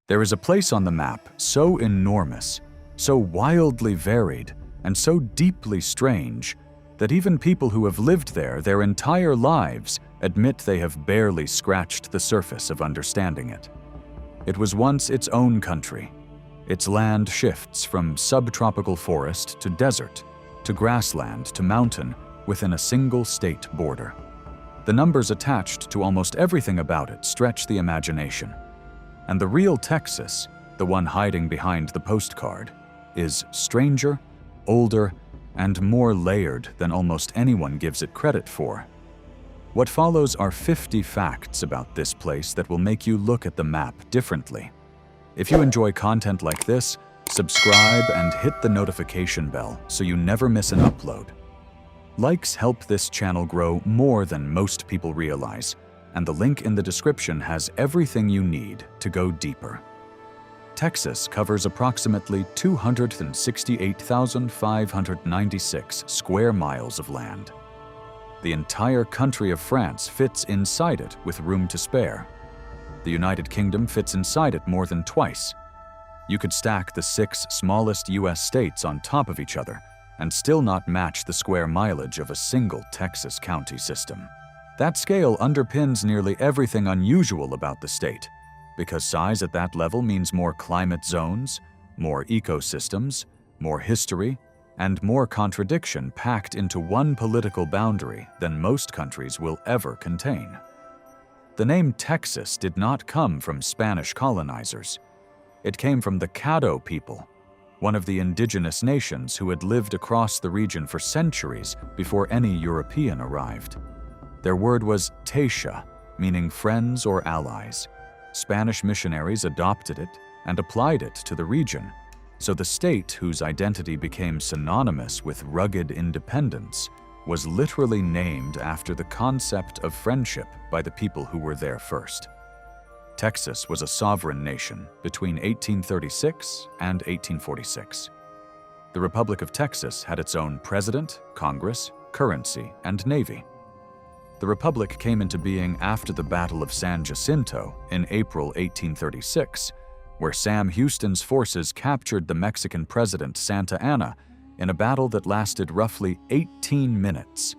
There is a place on the map so enormous, so wildly varied, and so deeply strange that even people who have lived there their entire lives admit they have barely scratched the surface of understanding it. It was once its own country. Its land shifts from subtropical forest to desert, to grassland to mountain within a single state border. The numbers attached to almost everything about it stretch the imagination. And the real Texas, the one hiding behind the postcard, is stranger, older, and more layered than almost anyone gives it credit for. What follows are 50 facts about this place that will make you look at the map differently. If you enjoy content like this, subscribe and hit the notification bell so you never miss an upload. Likes help this channel grow more than most people realize, and the link in the description has everything you need to go deeper. Texas covers approximately 268,596 square miles of land. The entire country of France fits inside it with room to spare. The United Kingdom fits inside it more than twice. You could stack the 6 smallest US states on top of each other and still not match the square mileage of a single Texas county system. That scale underpins nearly everything unusual about the state, because size at that level means more climate zones, more ecosystems, more history, and more contradiction packed into one political boundary than most countries will ever contain. The name Texas did not come from Spanish colonizers. It came from the Caddo people, one of the indigenous nations who had lived across the region for centuries before any European arrived. Their word was Taisha, meaning friends or allies. Spanish missionaries adopted it and applied it to the region, so the state, whose identity became synonymous with rugged independence, was literally named after the concept of friendship by the people who were there first. Texas was a sovereign nation between 1836 and 1846. The Republic of Texas had its own president, Congress, currency, and navy. The Republic came into being after the Battle of San Jacinto in April 1836, where Sam Houston's forces captured the Mexican president Santa Anna in a battle that lasted roughly 18 minutes.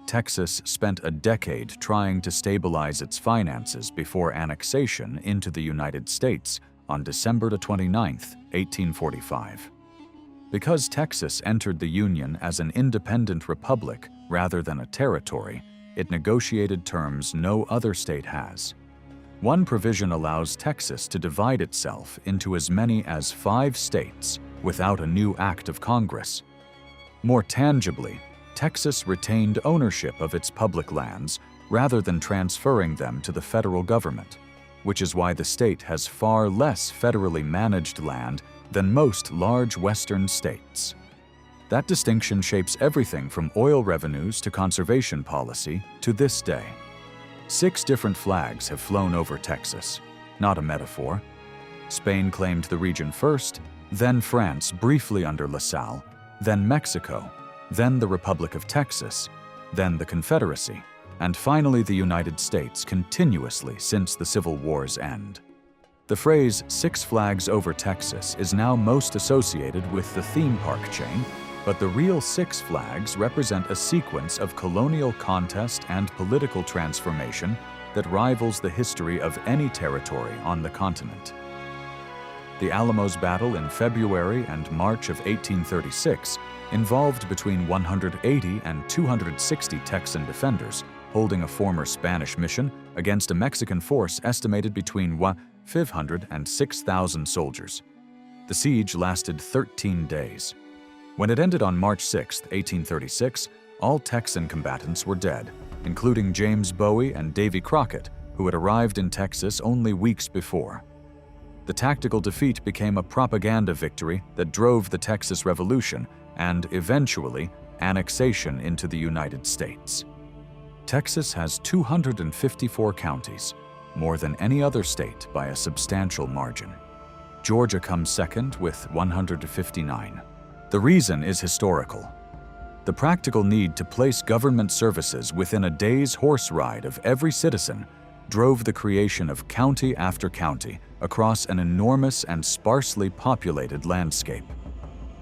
Texas spent a decade trying to stabilize its finances before annexation into the United States on December 29, 1845. Because Texas entered the Union as an independent republic rather than a territory, it negotiated terms no other state has. One provision allows Texas to divide itself into as many as 5 states without a new act of Congress. More tangibly, Texas retained ownership of its public lands rather than transferring them to the federal government, which is why the state has far less federally managed land than most large Western states. That distinction shapes everything from oil revenues to conservation policy to this day. 6 different flags have flown over Texas, not a metaphor. Spain claimed the region first, then France briefly under LaSalle, then Mexico, then the Republic of Texas, then the Confederacy, and finally the United States continuously since the Civil War's end. The phrase 6 flags over Texas is now most associated with the theme park chain, but the real 6 flags represent a sequence of colonial contest and political transformation that rivals the history of any territory on the continent. The Alamos Battle in February and March of 1836 involved between 180 and 260 Texan defenders holding a former Spanish mission against a Mexican force estimated between 500 and 6,000 soldiers. The siege lasted 13 days. When it ended on March 6, 1836, all Texan combatants were dead, including James Bowie and Davy Crockett, who had arrived in Texas only weeks before. The tactical defeat became a propaganda victory that drove the Texas Revolution and, eventually, annexation into the United States. Texas has 254 counties, more than any other state by a substantial margin. Georgia comes second with 159. The reason is historical. The practical need to place government services within a day's horse ride of every citizen drove the creation of county after county across an enormous and sparsely populated landscape.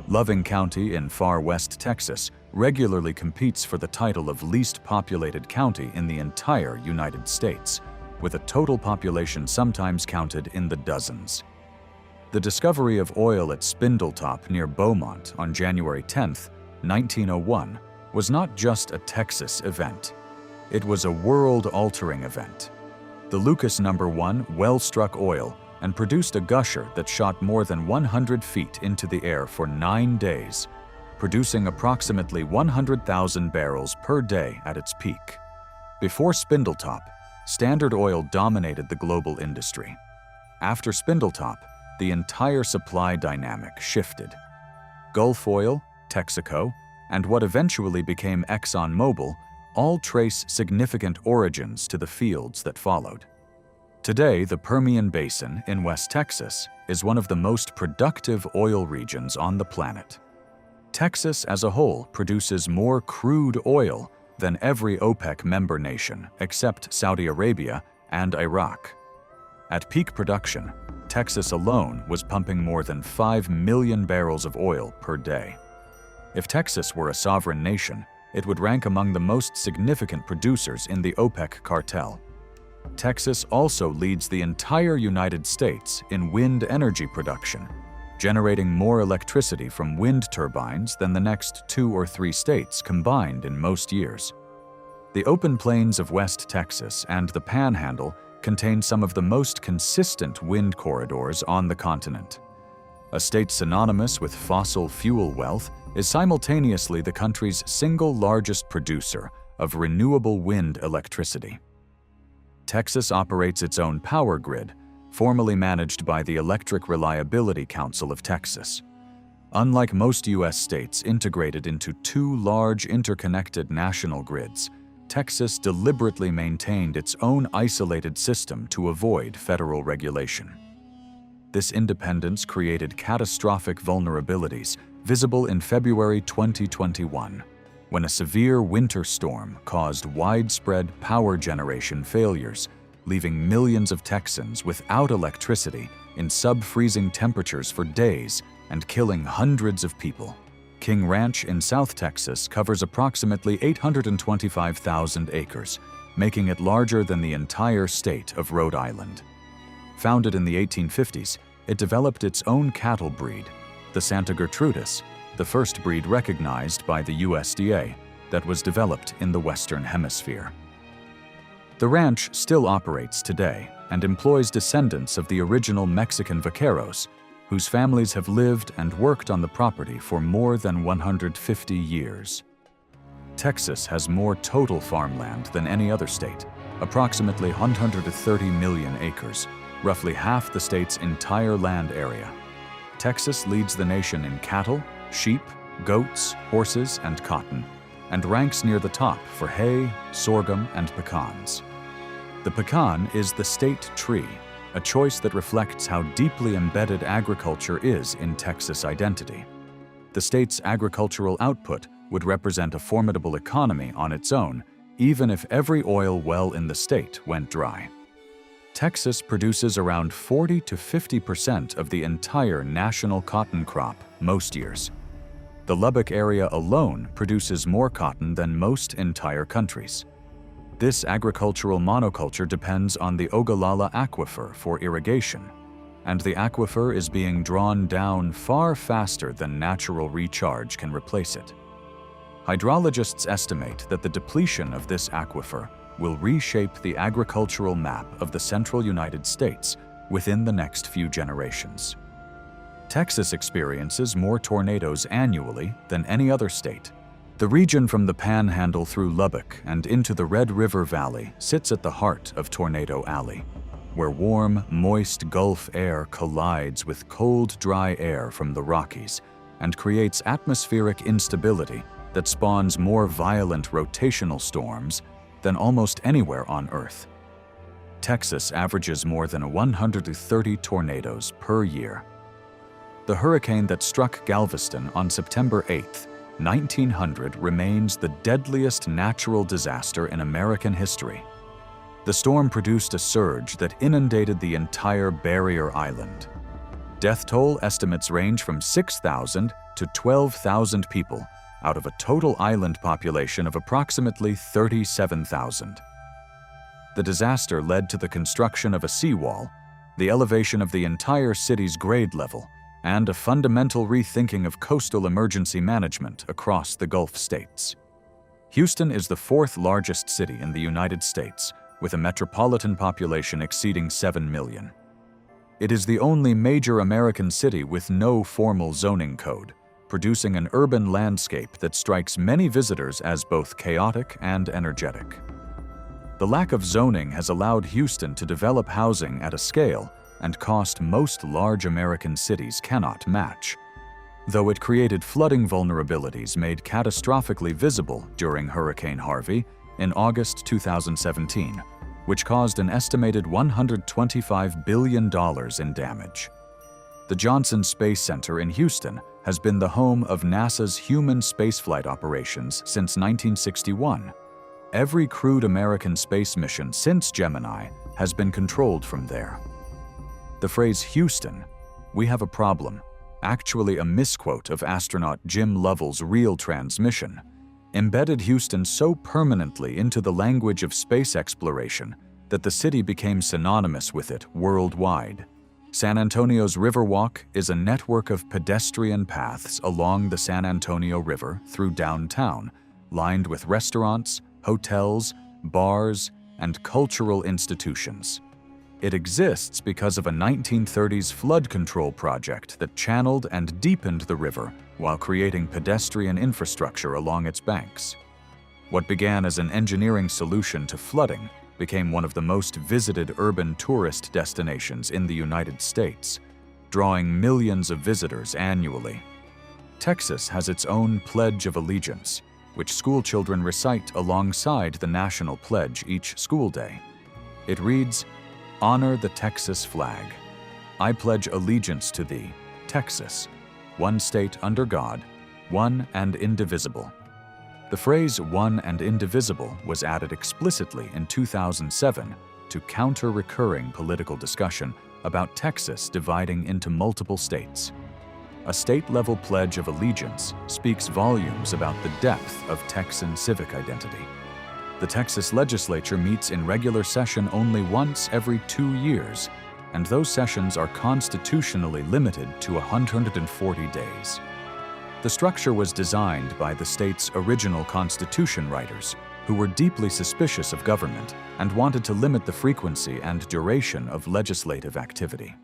Loving County in far west Texas regularly competes for the title of least populated county in the entire United States, with a total population sometimes counted in the dozens. The discovery of oil at Spindletop near Beaumont on January 10, 1901, was not just a Texas event. It was a world-altering event. The Lucas No. 1 well struck oil and produced a gusher that shot more than 100 feet into the air for 9 days, producing approximately 100,000 barrels per day at its peak. Before Spindletop, Standard Oil dominated the global industry. After Spindletop, the entire supply dynamic shifted. Gulf Oil, Texaco, and what eventually became ExxonMobil all trace significant origins to the fields that followed. Today, the Permian Basin in West Texas is one of the most productive oil regions on the planet. Texas as a whole produces more crude oil than every OPEC member nation except Saudi Arabia and Iraq. At peak production, Texas alone was pumping more than 5 million barrels of oil per day. If Texas were a sovereign nation, it would rank among the most significant producers in the OPEC cartel. Texas also leads the entire United States in wind energy production, generating more electricity from wind turbines than the next 2 or 3 states combined in most years. The open plains of West Texas and the Panhandle contain some of the most consistent wind corridors on the continent. A state synonymous with fossil fuel wealth is simultaneously the country's single largest producer of renewable wind electricity. Texas operates its own power grid, formerly managed by the Electric Reliability Council of Texas. Unlike most U.S. states integrated into 2 large interconnected national grids, Texas deliberately maintained its own isolated system to avoid federal regulation. This independence created catastrophic vulnerabilities visible in February 2021, when a severe winter storm caused widespread power generation failures, leaving millions of Texans without electricity in sub-freezing temperatures for days and killing hundreds of people. King Ranch in South Texas covers approximately 825,000 acres, making it larger than the entire state of Rhode Island. Founded in the 1850s, it developed its own cattle breed, the Santa Gertrudis, the first breed recognized by the USDA that was developed in the Western Hemisphere. The ranch still operates today and employs descendants of the original Mexican vaqueros, whose families have lived and worked on the property for more than 150 years. Texas has more total farmland than any other state, approximately 130 million acres, roughly half the state's entire land area. Texas leads the nation in cattle, sheep, goats, horses, and cotton, and ranks near the top for hay, sorghum, and pecans. The pecan is the state tree, a choice that reflects how deeply embedded agriculture is in Texas identity. The state's agricultural output would represent a formidable economy on its own, even if every oil well in the state went dry. Texas produces around 40 to 50% of the entire national cotton crop most years. The Lubbock area alone produces more cotton than most entire countries. This agricultural monoculture depends on the Ogallala Aquifer for irrigation, and the aquifer is being drawn down far faster than natural recharge can replace it. Hydrologists estimate that the depletion of this aquifer will reshape the agricultural map of the central United States within the next few generations. Texas experiences more tornadoes annually than any other state. The region from the Panhandle through Lubbock and into the Red River Valley sits at the heart of Tornado Alley, where warm, moist Gulf air collides with cold, dry air from the Rockies and creates atmospheric instability that spawns more violent rotational storms than almost anywhere on Earth. Texas averages more than 130 tornadoes per year. The hurricane that struck Galveston on September 8, 1900 remains the deadliest natural disaster in American history. The storm produced a surge that inundated the entire barrier island. Death toll estimates range from 6,000 to 12,000 people out of a total island population of approximately 37,000. The disaster led to the construction of a seawall, the elevation of the entire city's grade level, and a fundamental rethinking of coastal emergency management across the Gulf states. Houston is the fourth largest city in the United States, with a metropolitan population exceeding 7 million. It is the only major American city with no formal zoning code, producing an urban landscape that strikes many visitors as both chaotic and energetic. The lack of zoning has allowed Houston to develop housing at a scale and cost most large American cities cannot match, though it created flooding vulnerabilities made catastrophically visible during Hurricane Harvey in August 2017, which caused an estimated $125 billion in damage. The Johnson Space Center in Houston has been the home of NASA's human spaceflight operations since 1961. Every crewed American space mission since Gemini has been controlled from there. The phrase Houston, "We have a problem," actually a misquote of astronaut Jim Lovell's real transmission, embedded Houston so permanently into the language of space exploration that the city became synonymous with it worldwide. San Antonio's Riverwalk is a network of pedestrian paths along the San Antonio River through downtown, lined with restaurants, hotels, bars, and cultural institutions. It exists because of a 1930s flood control project that channeled and deepened the river while creating pedestrian infrastructure along its banks. What began as an engineering solution to flooding became one of the most visited urban tourist destinations in the United States, drawing millions of visitors annually. Texas has its own Pledge of Allegiance, which schoolchildren recite alongside the national pledge each school day. It reads, "Honor the Texas flag. I pledge allegiance to thee, Texas, one state under God, one and indivisible." The phrase "one and indivisible" was added explicitly in 2007 to counter recurring political discussion about Texas dividing into multiple states. A state-level pledge of allegiance speaks volumes about the depth of Texan civic identity. The Texas legislature meets in regular session only once every 2 years, and those sessions are constitutionally limited to 140 days. The structure was designed by the state's original constitution writers, who were deeply suspicious of government and wanted to limit the frequency and duration of legislative activity.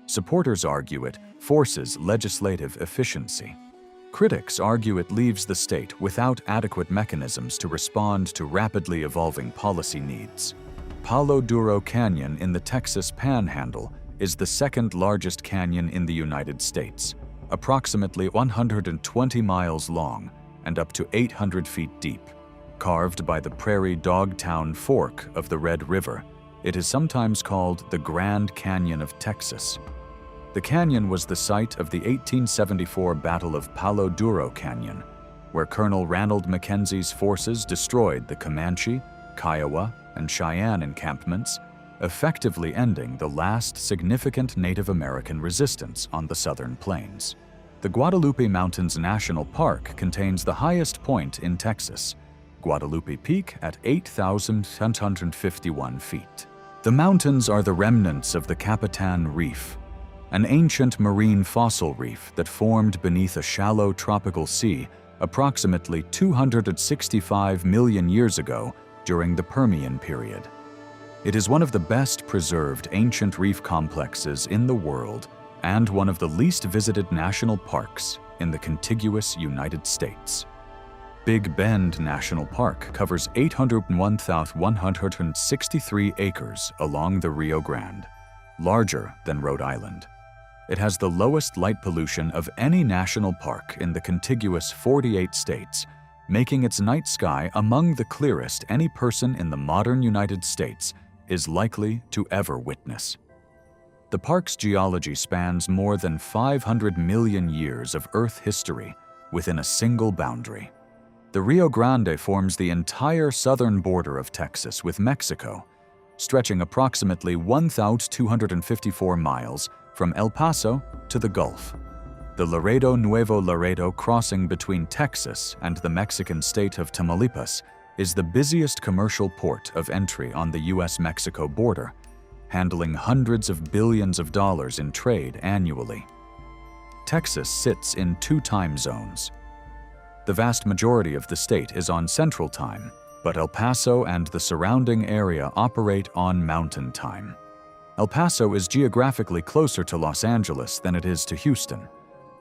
Supporters argue it forces legislative efficiency. Critics argue it leaves the state without adequate mechanisms to respond to rapidly evolving policy needs. Palo Duro Canyon in the Texas Panhandle is the second largest canyon in the United States, approximately 120 miles long and up to 800 feet deep. Carved by the Prairie Dogtown Fork of the Red River, it is sometimes called the Grand Canyon of Texas. The canyon was the site of the 1874 Battle of Palo Duro Canyon, where Colonel Ranald Mackenzie's forces destroyed the Comanche, Kiowa, and Cheyenne encampments, effectively ending the last significant Native American resistance on the southern plains. The Guadalupe Mountains National Park contains the highest point in Texas, Guadalupe Peak at 8,751 feet. The mountains are the remnants of the Capitan Reef, an ancient marine fossil reef that formed beneath a shallow tropical sea approximately 265 million years ago during the Permian period. It is one of the best preserved ancient reef complexes in the world and one of the least visited national parks in the contiguous United States. Big Bend National Park covers 801,163 acres along the Rio Grande, larger than Rhode Island. It has the lowest light pollution of any national park in the contiguous 48 states, making its night sky among the clearest any person in the modern United States is likely to ever witness. The park's geology spans more than 500 million years of Earth history within a single boundary. The Rio Grande forms the entire southern border of Texas with Mexico, stretching approximately 1,254 miles from El Paso to the Gulf. The Laredo-Nuevo Laredo crossing between Texas and the Mexican state of Tamaulipas is the busiest commercial port of entry on the U.S.-Mexico border, handling hundreds of billions of dollars in trade annually. Texas sits in 2 time zones. The vast majority of the state is on Central Time, but El Paso and the surrounding area operate on Mountain Time. El Paso is geographically closer to Los Angeles than it is to Houston.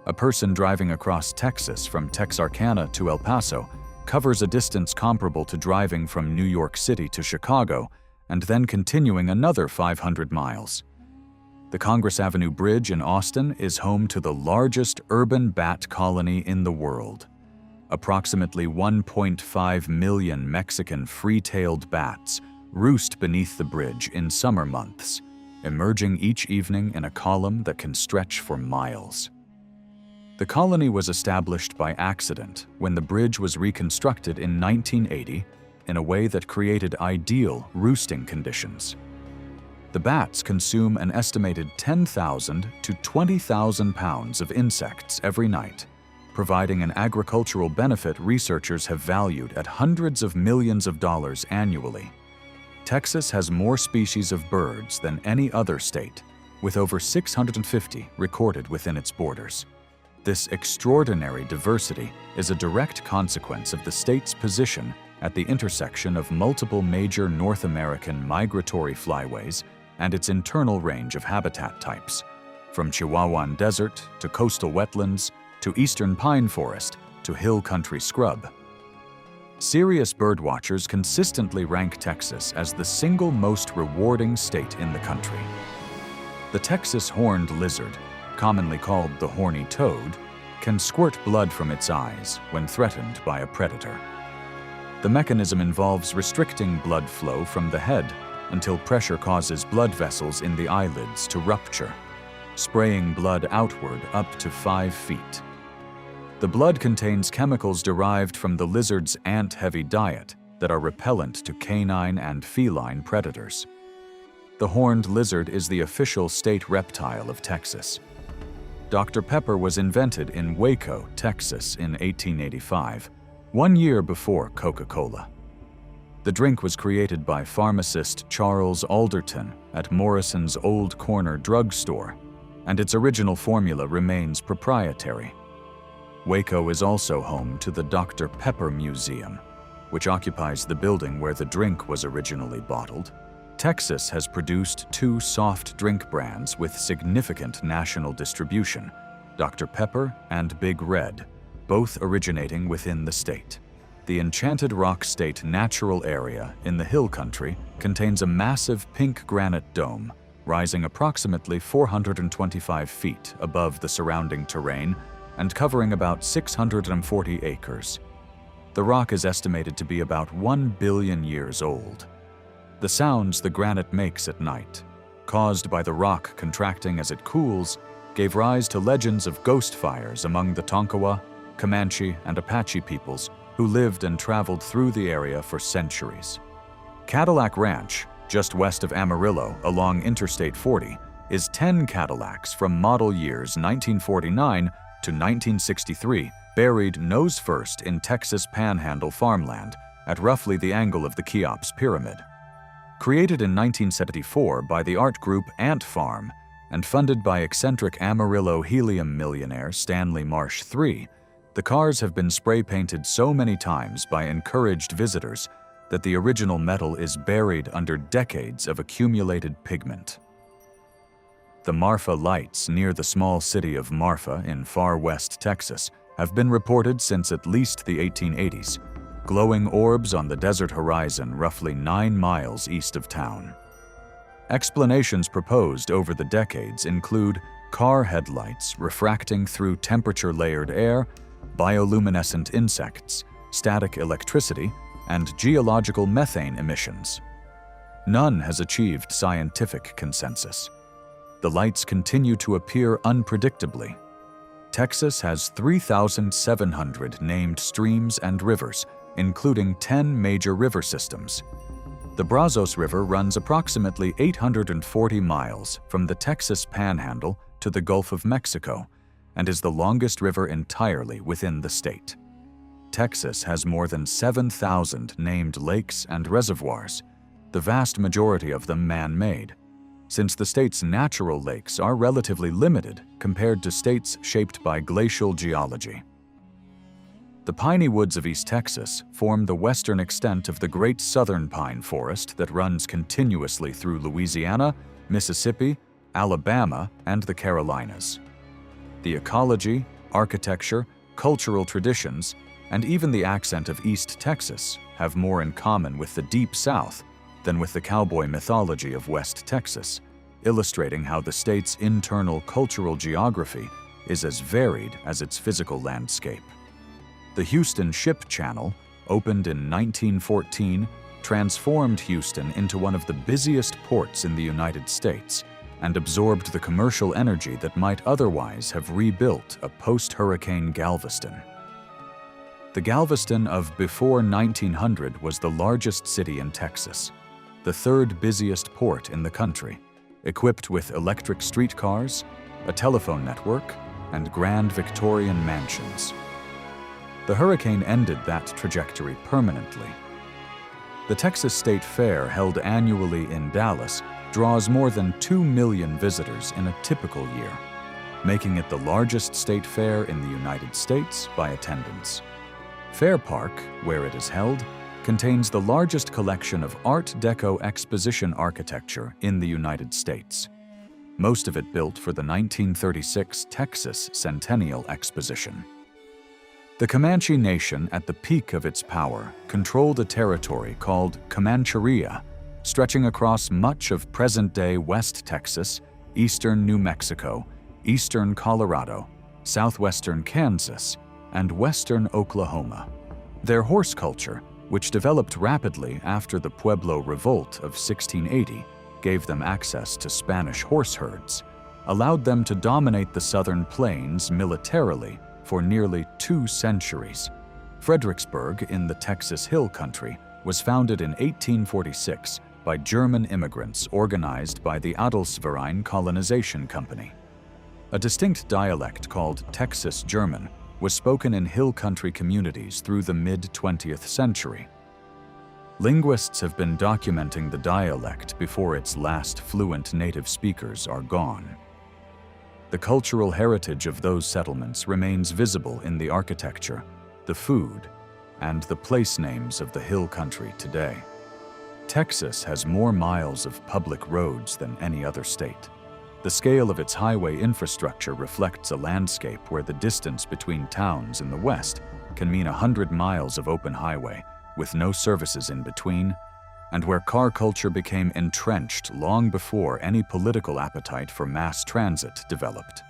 A person driving across Texas from Texarkana to El Paso covers a distance comparable to driving from New York City to Chicago and then continuing another 500 miles. The Congress Avenue Bridge in Austin is home to the largest urban bat colony in the world. Approximately 1.5 million Mexican free-tailed bats roost beneath the bridge in summer months, emerging each evening in a column that can stretch for miles. The colony was established by accident when the bridge was reconstructed in 1980 in a way that created ideal roosting conditions. The bats consume an estimated 10,000 to 20,000 pounds of insects every night, providing an agricultural benefit researchers have valued at hundreds of millions of dollars annually. Texas has more species of birds than any other state, with over 650 recorded within its borders. This extraordinary diversity is a direct consequence of the state's position at the intersection of multiple major North American migratory flyways and its internal range of habitat types, from Chihuahuan desert to coastal wetlands to eastern pine forest to hill country scrub. Serious birdwatchers consistently rank Texas as the single most rewarding state in the country. The Texas horned lizard, commonly called the horny toad, can squirt blood from its eyes when threatened by a predator. The mechanism involves restricting blood flow from the head until pressure causes blood vessels in the eyelids to rupture, spraying blood outward up to 5 feet. The blood contains chemicals derived from the lizard's ant-heavy diet that are repellent to canine and feline predators. The horned lizard is the official state reptile of Texas. Dr. Pepper was invented in Waco, Texas in 1885, 1 year before Coca-Cola. The drink was created by pharmacist Charles Alderton at Morrison's Old Corner drugstore, and its original formula remains proprietary. Waco is also home to the Dr. Pepper Museum, which occupies the building where the drink was originally bottled. Texas has produced 2 soft drink brands with significant national distribution, Dr. Pepper and Big Red, both originating within the state. The Enchanted Rock State Natural Area in the Hill Country contains a massive pink granite dome rising approximately 425 feet above the surrounding terrain and covering about 640 acres. The rock is estimated to be about 1 billion years old. The sounds the granite makes at night, caused by the rock contracting as it cools, gave rise to legends of ghost fires among the Tonkawa, Comanche, and Apache peoples who lived and traveled through the area for centuries. Cadillac Ranch, just west of Amarillo along Interstate 40, is 10 Cadillacs from model years 1949 to 1963 buried nose first in Texas Panhandle farmland at roughly the angle of the Cheops Pyramid. Created in 1974 by the art group Ant Farm and funded by eccentric Amarillo helium millionaire Stanley Marsh III, the cars have been spray-painted so many times by encouraged visitors that the original metal is buried under decades of accumulated pigment. The Marfa lights near the small city of Marfa in far west Texas have been reported since at least the 1880s, glowing orbs on the desert horizon roughly 9 miles east of town. Explanations proposed over the decades include car headlights refracting through temperature-layered air, bioluminescent insects, static electricity, and geological methane emissions. None has achieved scientific consensus. The lights continue to appear unpredictably. Texas has 3,700 named streams and rivers, including 10 major river systems. The Brazos River runs approximately 840 miles from the Texas Panhandle to the Gulf of Mexico and is the longest river entirely within the state. Texas has more than 7,000 named lakes and reservoirs, the vast majority of them man-made, since the state's natural lakes are relatively limited compared to states shaped by glacial geology. The piney woods of East Texas form the western extent of the Great Southern Pine Forest that runs continuously through Louisiana, Mississippi, Alabama, and the Carolinas. The ecology, architecture, cultural traditions, and even the accent of East Texas have more in common with the Deep South than with the cowboy mythology of West Texas, illustrating how the state's internal cultural geography is as varied as its physical landscape. The Houston Ship Channel, opened in 1914, transformed Houston into one of the busiest ports in the United States and absorbed the commercial energy that might otherwise have rebuilt a post-Hurricane Galveston. The Galveston of before 1900 was the largest city in Texas, the third busiest port in the country, equipped with electric streetcars, a telephone network, and grand Victorian mansions. The hurricane ended that trajectory permanently. The Texas State Fair, held annually in Dallas, draws more than 2 million visitors in a typical year, making it the largest state fair in the United States by attendance. Fair Park, where it is held, contains the largest collection of Art Deco exposition architecture in the United States, most of it built for the 1936 Texas Centennial Exposition. The Comanche Nation, at the peak of its power, controlled a territory called Comancheria, stretching across much of present-day West Texas, eastern New Mexico, eastern Colorado, southwestern Kansas, and western Oklahoma. Their horse culture, which developed rapidly after the Pueblo Revolt of 1680, gave them access to Spanish horse herds, allowed them to dominate the southern plains militarily for nearly 2 centuries. Fredericksburg in the Texas Hill Country was founded in 1846 by German immigrants organized by the Adelsverein Colonization Company. A distinct dialect called Texas German was spoken in hill country communities through the mid-20th century. Linguists have been documenting the dialect before its last fluent native speakers are gone. The cultural heritage of those settlements remains visible in the architecture, the food, and the place names of the hill country today. Texas has more miles of public roads than any other state. The scale of its highway infrastructure reflects a landscape where the distance between towns in the west can mean 100 miles of open highway with no services in between, and where car culture became entrenched long before any political appetite for mass transit developed.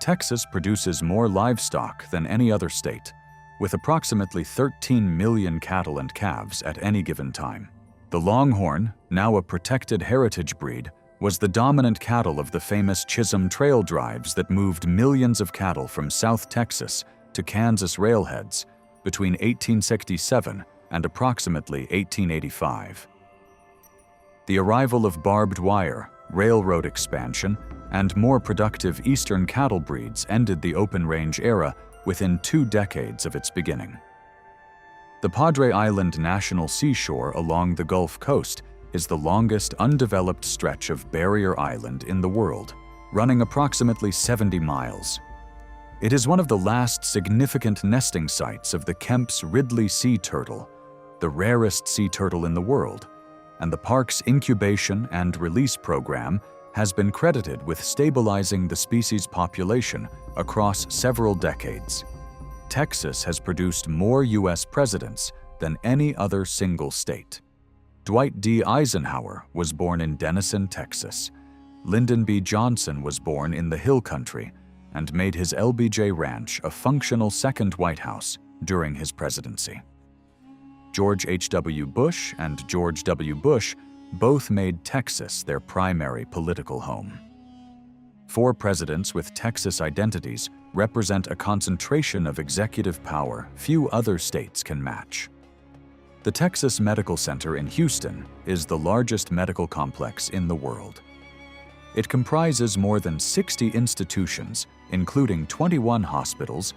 Texas produces more livestock than any other state, with approximately 13 million cattle and calves at any given time. The Longhorn, now a protected heritage breed, was the dominant cattle of the famous Chisholm Trail drives that moved millions of cattle from South Texas to Kansas railheads between 1867 and approximately 1885. The arrival of barbed wire, railroad expansion, and more productive eastern cattle breeds ended the open-range era within 2 decades of its beginning. The Padre Island National Seashore along the Gulf Coast is the longest undeveloped stretch of barrier island in the world, running approximately 70 miles. It is one of the last significant nesting sites of the Kemp's Ridley sea turtle, the rarest sea turtle in the world, and the park's incubation and release program has been credited with stabilizing the species' population across several decades. Texas has produced more U.S. presidents than any other single state. Dwight D. Eisenhower was born in Denison, Texas. Lyndon B. Johnson was born in the Hill Country and made his LBJ Ranch a functional second White House during his presidency. George H.W. Bush and George W. Bush both made Texas their primary political home. 4 presidents with Texas identities represent a concentration of executive power few other states can match. The Texas Medical Center in Houston is the largest medical complex in the world. It comprises more than 60 institutions, including 21 hospitals,